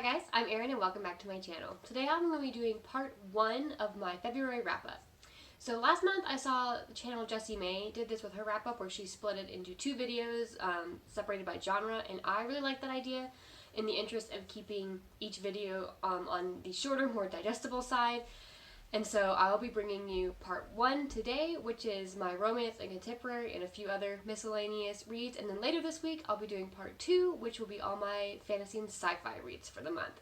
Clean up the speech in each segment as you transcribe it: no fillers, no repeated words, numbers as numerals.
Hi guys, I'm Erin and welcome back to my channel. Today I'm going to be doing part 1 of my February wrap-up. So last month I saw the channel Jessie May did this with her wrap-up where she split it into 2 videos separated by genre, and I really like that idea in the interest of keeping each video on the shorter, more digestible side. And so I'll be bringing you part 1 today, which is my romance and contemporary and a few other miscellaneous reads. And then later this week, I'll be doing part 2, which will be all my fantasy and sci-fi reads for the month.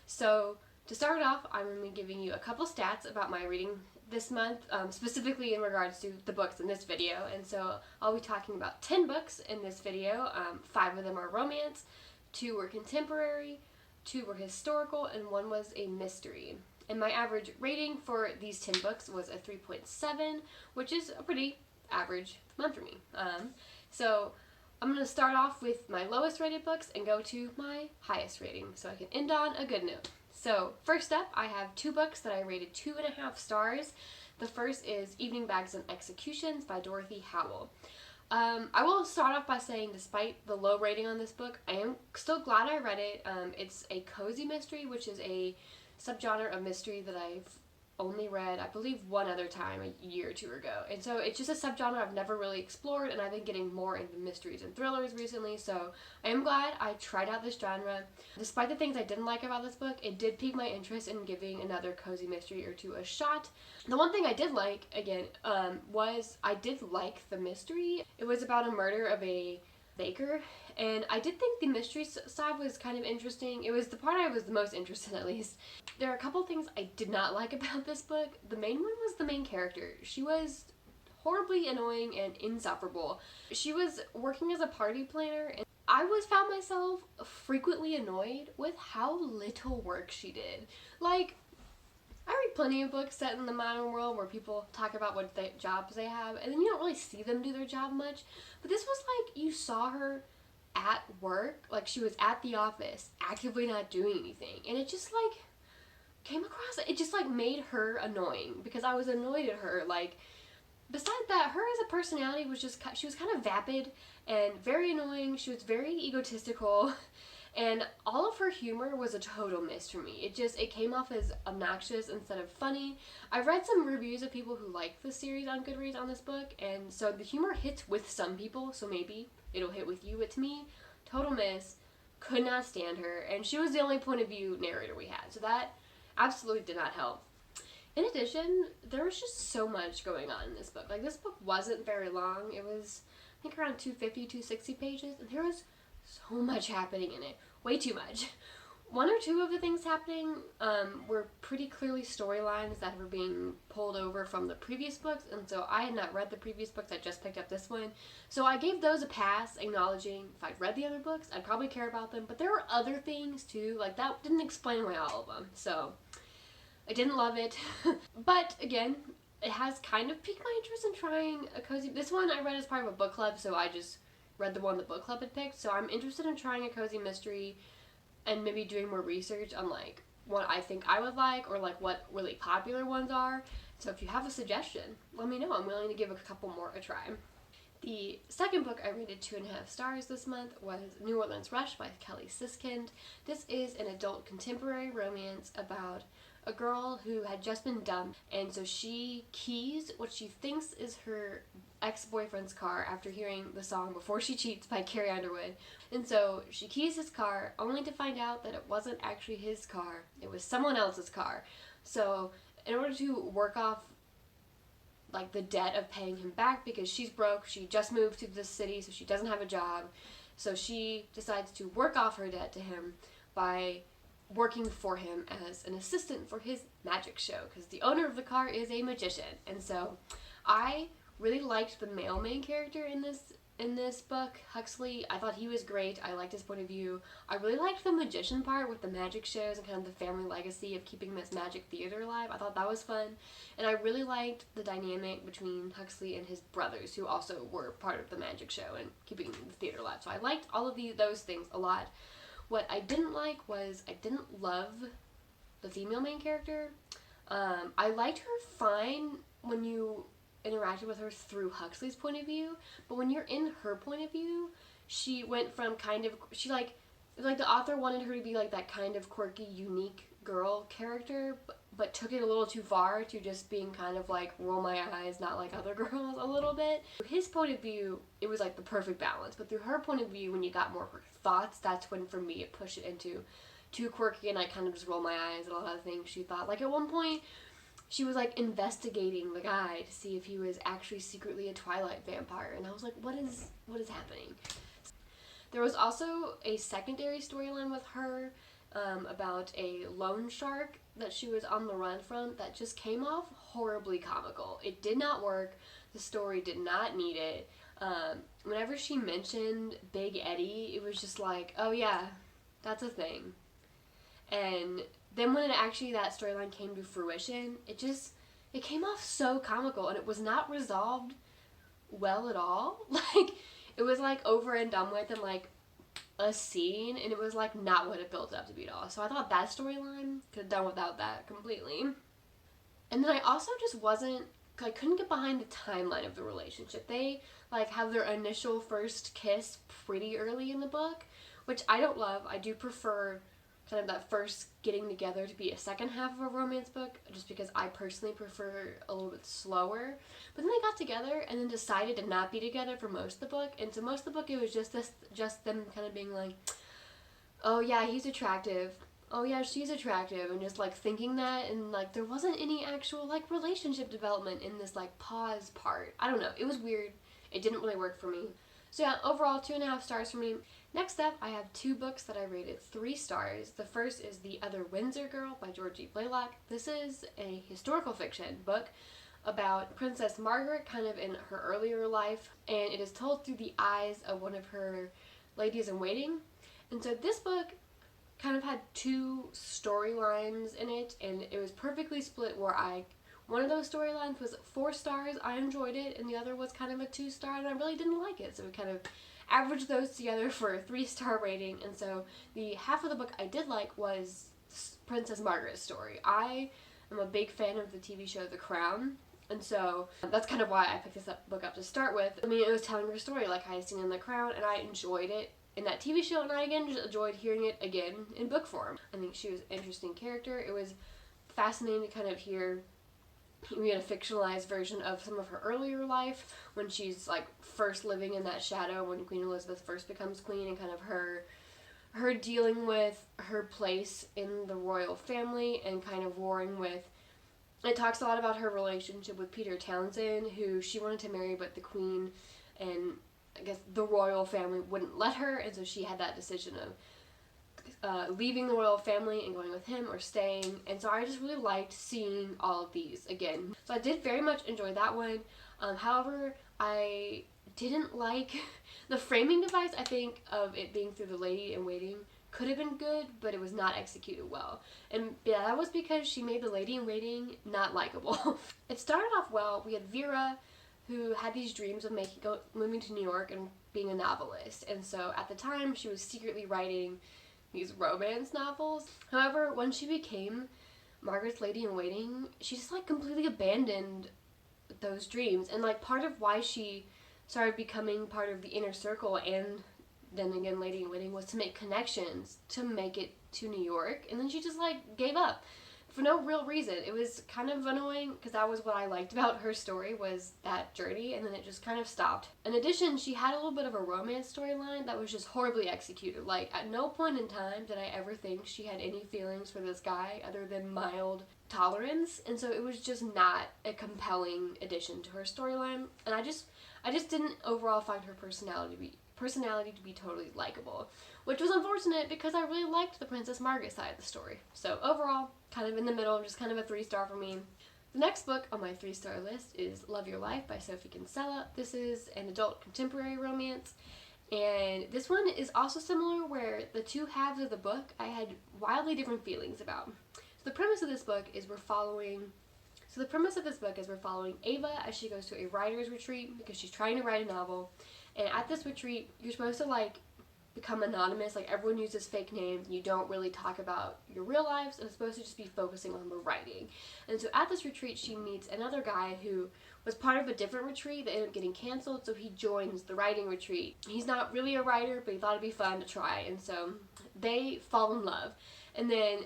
So to start off, I'm going to be giving you a couple stats about my reading this month, specifically in regards to the books in this video. And so I'll be talking about 10 books in this video. 5 of them are romance, 2 were contemporary, 2 were historical, and 1 was a mystery. And my average rating for these 10 books was a 3.7, which is a pretty average month for me. So I'm going to start off with my lowest rated books and go to my highest rating so I can end on a good note. So first up, I have 2 books that I rated 2.5 stars. The first is Evening Bags and Executions by Dorothy Howell. I will start off by saying, despite the low rating on this book, I am still glad I read it. It's a cozy mystery, which is a subgenre of mystery that I've only read, I believe, one other time a year or 2 ago. And so it's just a subgenre I've never really explored, and I've been getting more into mysteries and thrillers recently, so I am glad I tried out this genre. Despite the things I didn't like about this book, it did pique my interest in giving another cozy mystery or 2 a shot. The one thing I did like, again, was I did like the mystery. It was about a murder of a baker, and I did think the mystery side was kind of interesting. It was the part I was the most interested in, at least. There are a couple things I did not like about this book. The main one was the main character. She was horribly annoying and insufferable. She was working as a party planner, and I found myself frequently annoyed with how little work she did. Like, I read plenty of books set in the modern world where people talk about what jobs they have, and then you don't really see them do their job much. But this was like you saw her at work, like she was at the office, actively not doing anything. And it just like came across, it just like made her annoying because I was annoyed at her. Like, besides that, her as a personality was just, she was kind of vapid and very annoying. She was very egotistical. And all of her humor was a total miss for me. It came off as obnoxious instead of funny. I read some reviews of people who like the series on Goodreads on this book, and so the humor hits with some people, so maybe it'll hit with you. But to me, total miss. Could not stand her, and she was the only point of view narrator we had, so that absolutely did not help. In addition, there was just so much going on in this book. Like, this book wasn't very long. It was, I think, around 250, 260 pages, and there was so much happening in it. Way too much. 1 or 2 of the things happening were pretty clearly storylines that were being pulled over from the previous books, and so I had not read the previous books, I just picked up this one. So I gave those a pass, acknowledging if I'd read the other books, I'd probably care about them, but there were other things too, like that didn't explain away all of them, so I didn't love it. But again, it has kind of piqued my interest in trying a cozy, this one I read as part of a book club, so I just read the one the book club had picked, so I'm interested in trying a cozy mystery and maybe doing more research on like what I think I would like or like what really popular ones are. So if you have a suggestion, let me know. I'm willing to give a couple more a try. The second book I rated 2.5 stars this month was New Orleans Rush by Kelly Siskind. This is an adult contemporary romance about a girl who had just been dumped, and so she keys what she thinks is her ex-boyfriend's car after hearing the song Before She Cheats by Carrie Underwood. And so she keys his car only to find out that it wasn't actually his car, it was someone else's car. So in order to work off like the debt of paying him back, because she's broke, she just moved to this city, so she doesn't have a job, so she decides to work off her debt to him by working for him as an assistant for his magic show, because the owner of the car is a magician. And so I really liked the male main character in this book, Huxley. I thought he was great. I liked his point of view. I really liked the magician part with the magic shows and kind of the family legacy of keeping this magic theater alive. I thought that was fun. And I really liked the dynamic between Huxley and his brothers, who also were part of the magic show and keeping the theater alive. So I liked all of those things a lot. What I didn't like was I didn't love the female main character. I liked her fine when you interacted with her through Huxley's point of view, but when you're in her point of view, she went from kind of, she like like the author wanted her to be like that kind of quirky, unique girl character, but took it a little too far to just being kind of like roll my eyes, not like other girls a little bit. Through his point of view, it was like the perfect balance, but through her point of view, when you got more thoughts, that's when for me it pushed it into too quirky, and I kind of just roll my eyes at a lot of things she thought. Like at one point, she was like investigating the guy to see if he was actually secretly a Twilight vampire, and I was like, what is happening? There was also a secondary storyline with her about a loan shark that she was on the run from that just came off horribly comical. It did not work. The story did not need it. Whenever she mentioned Big Eddie, it was just like, oh yeah, that's a thing. And then when actually that storyline came to fruition, it came off so comical, and it was not resolved well at all. Like, it was like over and done with in like a scene, and it was like not what it built up to be at all. So I thought that storyline could have done without that completely. And then I also just I couldn't get behind the timeline of the relationship. They like have their initial first kiss pretty early in the book, which I don't love. I do prefer kind of that first getting together to be a second half of a romance book, just because I personally prefer a little bit slower. But then they got together and then decided to not be together for most of the book, and so most of the book it was just them kind of being like, oh yeah, he's attractive, oh yeah, she's attractive, and just like thinking that, and like there wasn't any actual like relationship development in this like pause part. I don't know, it was weird. It didn't really work for me. So yeah, overall 2.5 stars for me. Next up, I have 2 books that I rated 3 stars. The first is The Other Windsor Girl by Georgie Blaylock. This is a historical fiction book about Princess Margaret kind of in her earlier life, and it is told through the eyes of one of her ladies-in-waiting. And so this book kind of had 2 storylines in it, and it was perfectly split where one of those storylines was 4 stars, I enjoyed it, and the other was kind of a 2-star, and I really didn't like it. So we kind of averaged those together for a 3-star rating, and so the half of the book I did like was Princess Margaret's story. I am a big fan of the TV show The Crown, and so that's kind of why I picked this book up to start with. I mean, it was telling her story like I had seen in The Crown, and I enjoyed it in that TV show, and I again just enjoyed hearing it again in book form. I think she was an interesting character. It was fascinating to kind of hear we had a fictionalized version of some of her earlier life when she's like first living in that shadow when Queen Elizabeth first becomes queen, and kind of her dealing with her place in the royal family and kind of warring with. It talks a lot about her relationship with Peter Townsend, who she wanted to marry, but the queen and I guess the royal family wouldn't let her, and so she had that decision of leaving the royal family and going with him or staying. And so I just really liked seeing all of these again. So I did very much enjoy that one. However, I didn't like the framing device. I think of it being through the lady-in-waiting could have been good, but it was not executed well. And yeah, that was because she made the lady-in-waiting not likable. It started off well. We had Vera, who had these dreams of moving to New York and being a novelist. And so at the time, she was secretly writing these romance novels. However, when she became Margaret's lady-in-waiting, she just like completely abandoned those dreams. And like part of why she started becoming part of the inner circle and then again lady-in-waiting was to make connections to make it to New York. And then she just like gave up for no real reason. It was kind of annoying because that was what I liked about her story, was that journey, and then it just kind of stopped. In addition, she had a little bit of a romance storyline that was just horribly executed. Like, at no point in time did I ever think she had any feelings for this guy other than mild tolerance, and so it was just not a compelling addition to her storyline, and I just didn't overall find her personality to be totally likable, which was unfortunate because I really liked the Princess Margaret side of the story. So overall, kind of in the middle, just kind of a 3-star for me. The next book on my 3-star list is Love Your Life by Sophie Kinsella. This is an adult contemporary romance, and this one is also similar where the 2 halves of the book I had wildly different feelings about. So the premise of this book is we're following Ava as she goes to a writer's retreat because she's trying to write a novel. And at this retreat, you're supposed to like become anonymous, like everyone uses fake names, and you don't really talk about your real lives, and it's supposed to just be focusing on the writing. And so at this retreat, she meets another guy who was part of a different retreat that ended up getting canceled, so he joins the writing retreat. He's not really a writer, but he thought it'd be fun to try, and so they fall in love. And then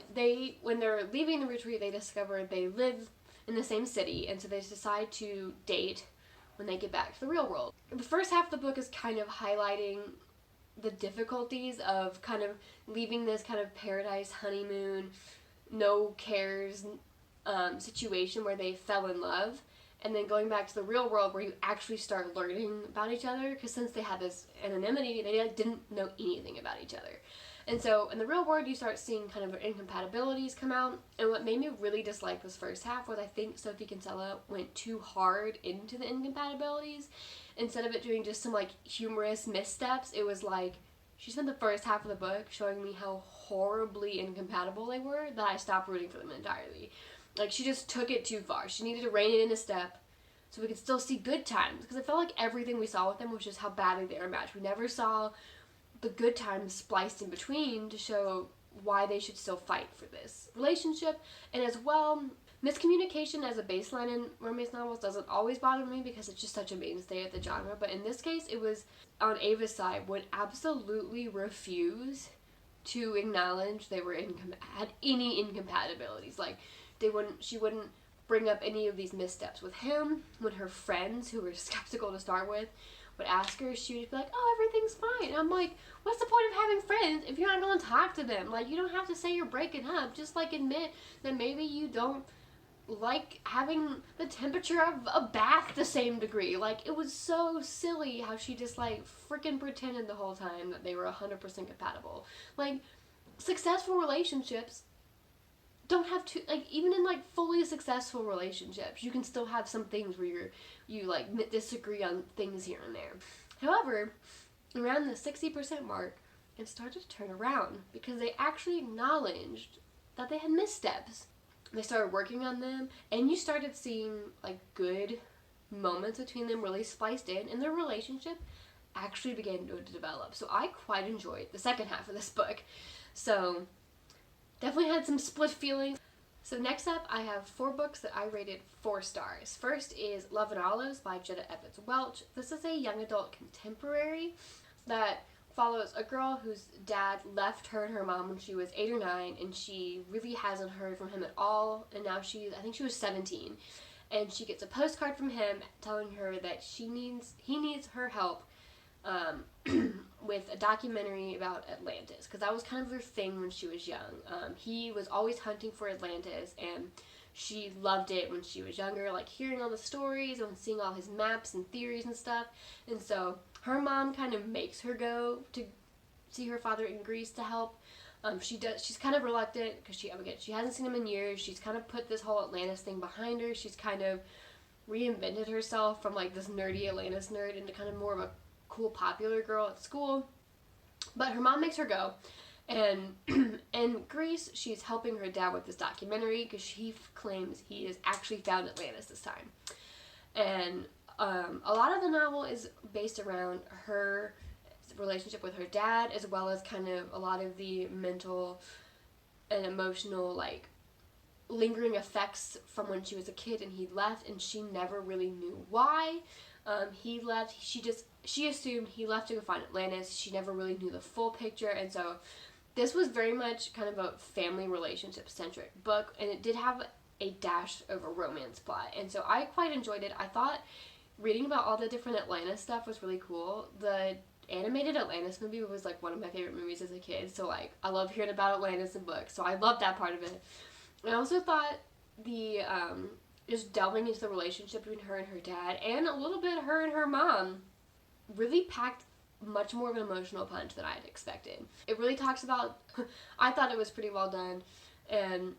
when they're leaving the retreat, they discover they live in the same city, and so they decide to date when they get back to the real world. The first half of the book is kind of highlighting the difficulties of kind of leaving this kind of paradise honeymoon, no cares situation where they fell in love, and then going back to the real world where you actually start learning about each other, because since they had this anonymity, they didn't know anything about each other. And so in the real world, you start seeing kind of incompatibilities come out. And what made me really dislike this first half was I think Sophie Kinsella went too hard into the incompatibilities. Instead of it doing just some like humorous missteps, it was like she spent the first half of the book showing me how horribly incompatible they were that I stopped rooting for them entirely. Like, she just took it too far. She needed to rein it in a step so we could still see good times. Because I felt like everything we saw with them was just how badly they were matched. We never saw the good times spliced in between to show why they should still fight for this relationship. And as well, miscommunication as a baseline in romance novels doesn't always bother me because it's just such a mainstay of the genre. But in this case, it was on Ava's side, would absolutely refuse to acknowledge they were had any incompatibilities. Like, she wouldn't bring up any of these missteps with him. When her friends, who were skeptical to start with, would ask her, she would be like, oh, everything's fine. And I'm like, what's the point of having friends if you're not going to talk to them? Like, you don't have to say you're breaking up. Just, like, admit that maybe you don't like having the temperature of a bath the same degree. Like, it was so silly how she just, like, freaking pretended the whole time that they were 100% compatible. Like, successful relationships don't have to, like, even in, like, fully successful relationships, you can still have some things where you like, disagree on things here and there. However, around the 60% mark, it started to turn around because they actually acknowledged that they had missteps. They started working on them, and you started seeing, like, good moments between them really spliced in, and their relationship actually began to develop. So I quite enjoyed the second half of this book. So definitely had some split feelings. So next up, I have 4 books that I rated 4 stars. First is Love and Olives by Jetta Evans Welch. This is a young adult contemporary that follows a girl whose dad left her and her mom when she was 8 or 9, and she really hasn't heard from him at all, and now I think she was 17, and she gets a postcard from him telling her that he needs her help with a documentary about Atlantis, because that was kind of her thing when she was young. He was always hunting for Atlantis, and she loved it when she was younger, like hearing all the stories and seeing all his maps and theories and stuff. And so her mom kind of makes her go to see her father in Greece to help. She's kind of reluctant because she hasn't seen him in years. She's kind of put this whole Atlantis thing behind her. She's kind of reinvented herself from like this nerdy Atlantis nerd into kind of more of a cool popular girl at school. But her mom makes her go, and in Greece she's helping her dad with this documentary because she claims he has actually found Atlantis this time. And a lot of the novel is based around her relationship with her dad, as well as kind of a lot of the mental and emotional, like, lingering effects from when she was a kid and he left, and she never really knew why he left. She assumed he left to go find Atlantis. She never really knew the full picture, and so this was very much kind of a family relationship centric book, and it did have a dash of a romance plot, and so I quite enjoyed it. I thought reading about all the different Atlantis stuff was really cool. The animated Atlantis movie was like one of my favorite movies as a kid, so like I love hearing about Atlantis in books, so I loved that part of it. I also thought the just delving into the relationship between her and her dad, and a little bit her and her mom, really packed much more of an emotional punch than I had expected. It really talks about, I thought it was pretty well done, and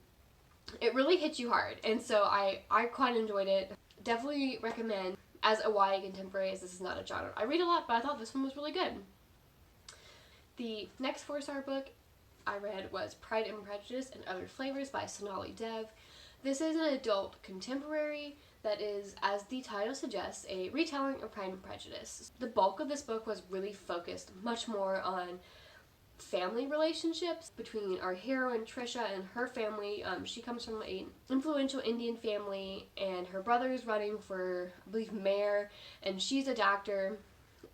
it really hits you hard, and so I quite enjoyed it. Definitely recommend as a YA contemporary, as this is not a genre I read a lot, but I thought this one was really good. The next 4-star book I read was Pride and Prejudice and Other Flavors by Sonali Dev. This is an adult contemporary that is, as the title suggests, a retelling of Pride and Prejudice. The bulk of this book was really focused much more on family relationships between our heroine Trisha and her family. She comes from an influential Indian family, and her brother is running for, I believe, mayor, and she's a doctor.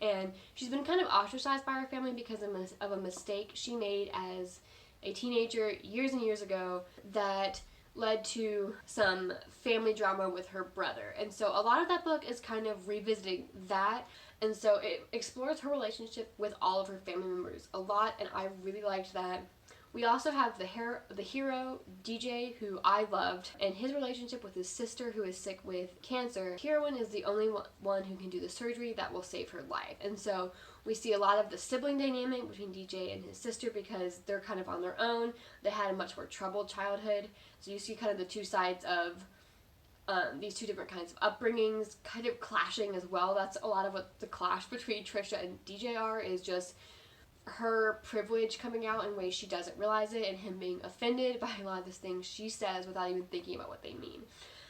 And she's been kind of ostracized by her family because of a mistake she made as a teenager years and years ago that led to some family drama with her brother. And so a lot of that book is kind of revisiting that. And so it explores her relationship with all of her family members a lot, and I really liked that. We also have the hero, DJ, who I loved, and his relationship with his sister who is sick with cancer. The heroine is the only one who can do the surgery that will save her life. And so we see a lot of the sibling dynamic between DJ and his sister because they're kind of on their own. They had a much more troubled childhood. So you see kind of the two sides of these two different kinds of upbringings kind of clashing as well. That's a lot of what the clash between Trisha and DJ are, is just her privilege coming out in ways she doesn't realize it, and him being offended by a lot of the things she says without even thinking about what they mean.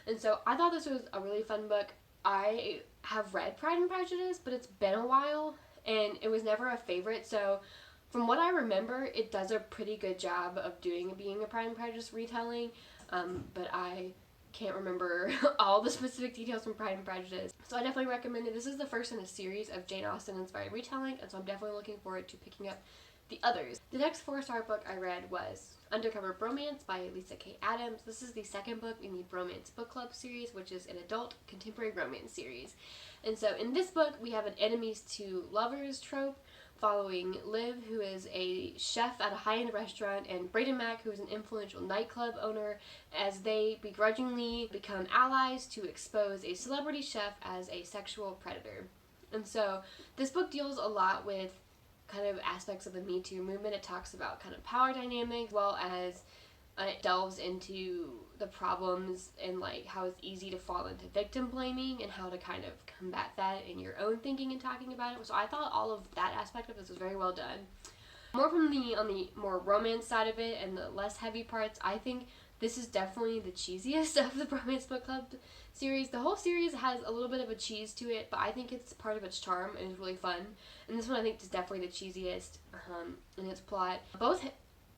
And so I thought this was a really fun book. I have read Pride and Prejudice, but it's been a while, and it was never a favorite, so from what I remember, it does a pretty good job of being a Pride and Prejudice retelling, but I can't remember all the specific details from Pride and Prejudice. So I definitely recommend it. This is the first in a series of Jane Austen inspired retelling, and so I'm definitely looking forward to picking up the others. The next 4-star book I read was Undercover Bromance by Lisa K. Adams. This is the second book in the Bromance Book Club series, which is an adult contemporary romance series. And so in this book, we have an enemies to lovers trope, following Liv, who is a chef at a high-end restaurant, and Brayden Mack, who is an influential nightclub owner, as they begrudgingly become allies to expose a celebrity chef as a sexual predator. And so this book deals a lot with kind of aspects of the Me Too movement. It talks about kind of power dynamics, as well as it delves into the problems and like how it's easy to fall into victim blaming and how to kind of combat that in your own thinking and talking about it. So I thought all of that aspect of this was very well done. More from on the more romance side of it and the less heavy parts, I think this is definitely the cheesiest of the Bromance Book Club series. The whole series has a little bit of a cheese to it, but I think it's part of its charm and it's really fun. And this one I think is definitely the cheesiest in its plot. Both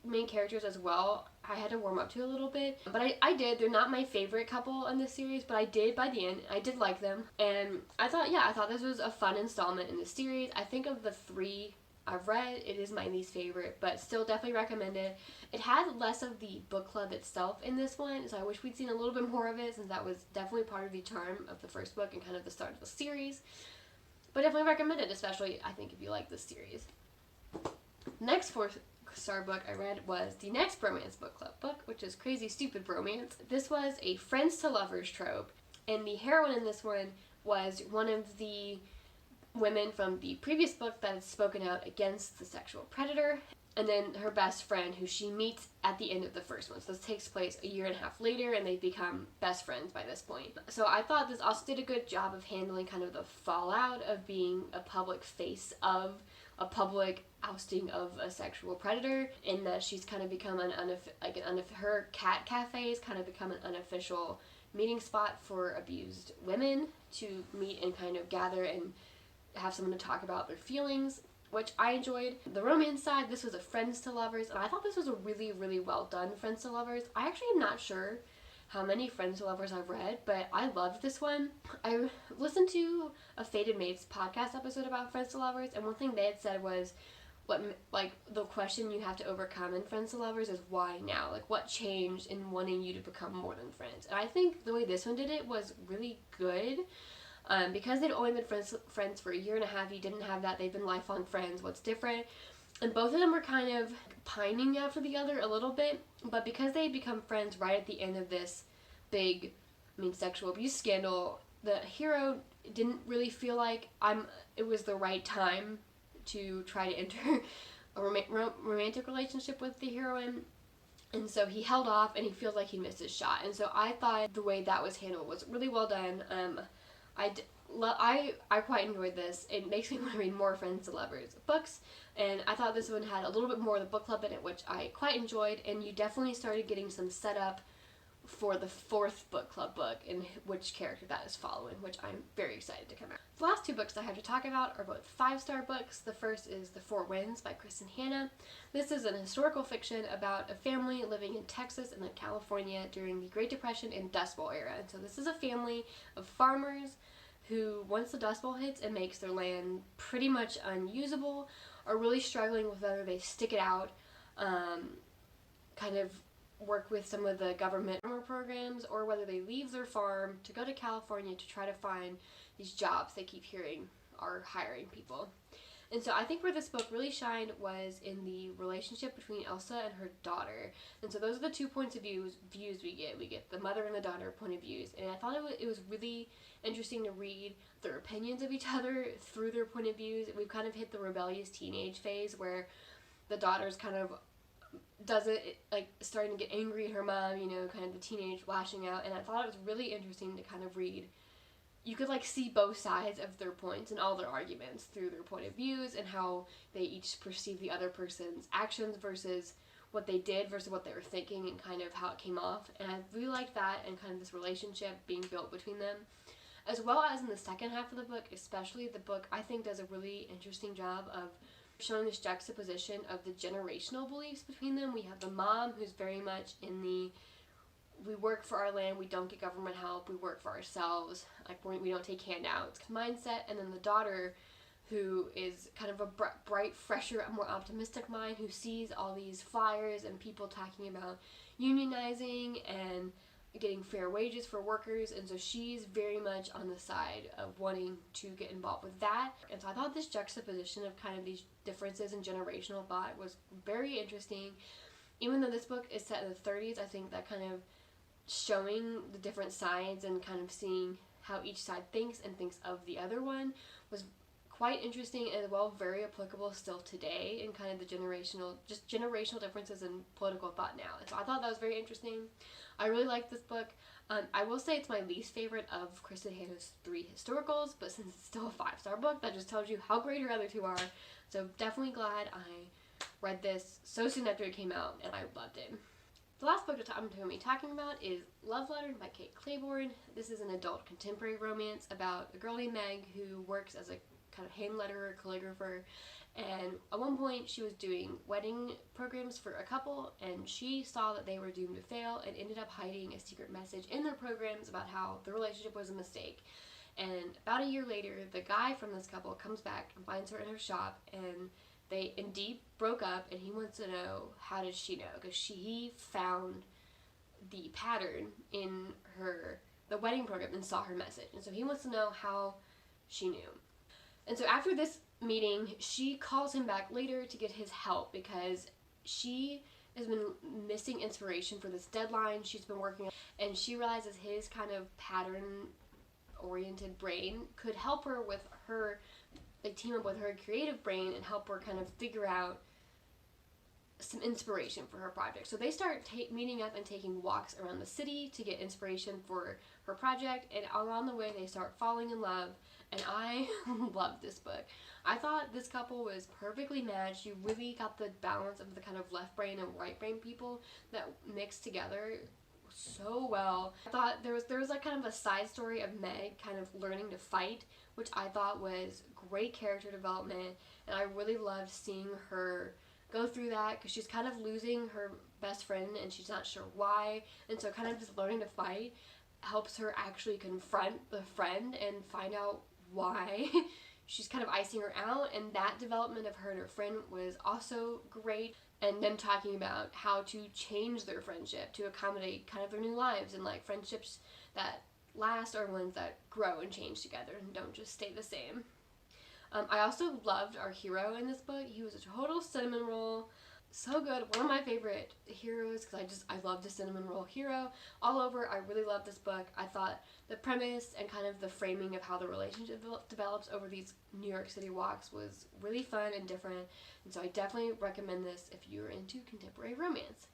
main characters as well, I had to warm up to a little bit, but I did. They're not my favorite couple in this series, but I did by the end. I did like them, and I thought this was a fun installment in the series. I think of the 3 I've read, it is my least favorite, but still definitely recommend it. It had less of the book club itself in this one, so I wish we'd seen a little bit more of it, since that was definitely part of the charm of the first book and kind of the start of the series. But definitely recommend it, especially I think if you like this series. Next 4-star book I read was the next Bromance Book Club book, which is Crazy Stupid Bromance. This was a friends to lovers trope, and the heroine in this one was one of the women from the previous book that had spoken out against the sexual predator, and then her best friend who she meets at the end of the first one. So this takes place a year and a half later, and they become best friends by this point. So I thought this also did a good job of handling kind of the fallout of being a public face of a public ousting of a sexual predator, in that she's kind of become her cat cafe has kind of become an unofficial meeting spot for abused women to meet and kind of gather and have someone to talk about their feelings, which I enjoyed. The romance side, this was a friends to lovers, and I thought this was a really, really well done friends to lovers. I actually am not sure how many friends to lovers I've read, but I loved this one. I listened to a Fated Mates podcast episode about friends to lovers, and one thing they had said was the question you have to overcome in friends to lovers is why now? Like, what changed in wanting you to become more than friends? And I think the way this one did it was really good. Because they'd only been friends for a year and a half, you didn't have that. They've been lifelong friends. What's different? And both of them were kind of pining after the other a little bit, but because they had become friends right at the end of this big, sexual abuse scandal, the hero didn't really feel like it was the right time to try to enter a romantic relationship with the heroine. And so he held off, and he feels like he missed his shot. And so I thought the way that was handled was really well done. I quite enjoyed this. It makes me want to read more friends to lovers books, and I thought this one had a little bit more of the book club in it, which I quite enjoyed, and you definitely started getting some setup for the 4th book club book and which character that is following, which I'm very excited to come out. The last 2 books I have to talk about are both 5-star books. The first is The Four Winds by Kristen Hanna. This is an historical fiction about a family living in Texas and then California during the Great Depression and Dust Bowl era. And so this is a family of farmers who, once the Dust Bowl hits and makes their land pretty much unusable, are really struggling with whether they stick it out, kind of work with some of the government programs, or whether they leave their farm to go to California to try to find these jobs they keep hearing are hiring people. And so I think where this book really shined was in the relationship between Elsa and her daughter. And so those are the 2 points of views we get. We get the mother and the daughter point of views. And I thought it was really interesting to read their opinions of each other through their point of views. We've kind of hit the rebellious teenage phase where the daughter's kind of starting to get angry at her mom, kind of the teenage lashing out. And I thought it was really interesting to kind of read. You could see both sides of their points and all their arguments through their point of views and how they each perceive the other person's actions versus what they did versus what they were thinking and kind of how it came off. And I really liked that and kind of this relationship being built between them. As well as in the second half of the book, especially the book I think does a really interesting job of showing this juxtaposition of the generational beliefs between them. We have the mom who's very much in the we work for our land, we don't get government help, we work for ourselves, we don't take handouts mindset, and then the daughter who is kind of a bright, fresher, more optimistic mind who sees all these flyers and people talking about unionizing and getting fair wages for workers, and so she's very much on the side of wanting to get involved with that. And so I thought this juxtaposition of kind of these differences in generational thought was very interesting. Even though this book is set in the 30s, I think that kind of showing the different sides and kind of seeing how each side thinks and thinks of the other one was quite interesting and very applicable still today, and kind of the generational differences in political thought now. And so I thought that was very interesting. I really liked this book. I will say it's my least favorite of Kristen Hanna's 3 historicals, but since it's still a 5-star book, that just tells you how great her other 2 are. So definitely glad I read this so soon after it came out, and I loved it. The last book I'm going to be talking about is Love Letter by Kate Claiborne. This is an adult contemporary romance about a girl named Meg who works as a kind of hand letterer, calligrapher, and at one point she was doing wedding programs for a couple, and she saw that they were doomed to fail and ended up hiding a secret message in their programs about how the relationship was a mistake. And about a year later, the guy from this couple comes back and finds her in her shop, and they indeed broke up, and he wants to know how did she know, because he found the pattern in the wedding program and saw her message, and so he wants to know how she knew. And so after this meeting, she calls him back later to get his help because she has been missing inspiration for this deadline she's been working on, and she realizes his kind of pattern-oriented brain could help her with her, team up with her creative brain and help her kind of figure out some inspiration for her project. So they start meeting up and taking walks around the city to get inspiration for her project, and along the way they start falling in love, and I loved this book. I thought this couple was perfectly matched. You really got the balance of the kind of left brain and right brain people that mixed together so well. I thought there was kind of a side story of Meg kind of learning to fight, which I thought was great character development, and I really loved seeing her go through that because she's kind of losing her best friend and she's not sure why, and so kind of just learning to fight helps her actually confront the friend and find out why she's kind of icing her out, and that development of her and her friend was also great. And them talking about how to change their friendship to accommodate kind of their new lives, and friendships that last are ones that grow and change together and don't just stay the same. I also loved our hero in this book. He was a total cinnamon roll. So good. One of my favorite heroes because I love the cinnamon roll hero all over. I really love this book. I thought the premise and kind of the framing of how the relationship develops over these New York City walks was really fun and different. And so I definitely recommend this if you're into contemporary romance.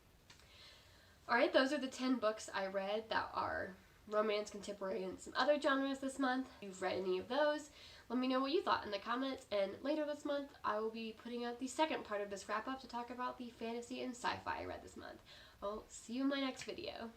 Alright, those are the 10 books I read that are romance, contemporary, and some other genres this month. If you've read any of those, let me know what you thought in the comments, and later this month I will be putting out the second part of this wrap-up to talk about the fantasy and sci-fi I read this month. I'll see you in my next video.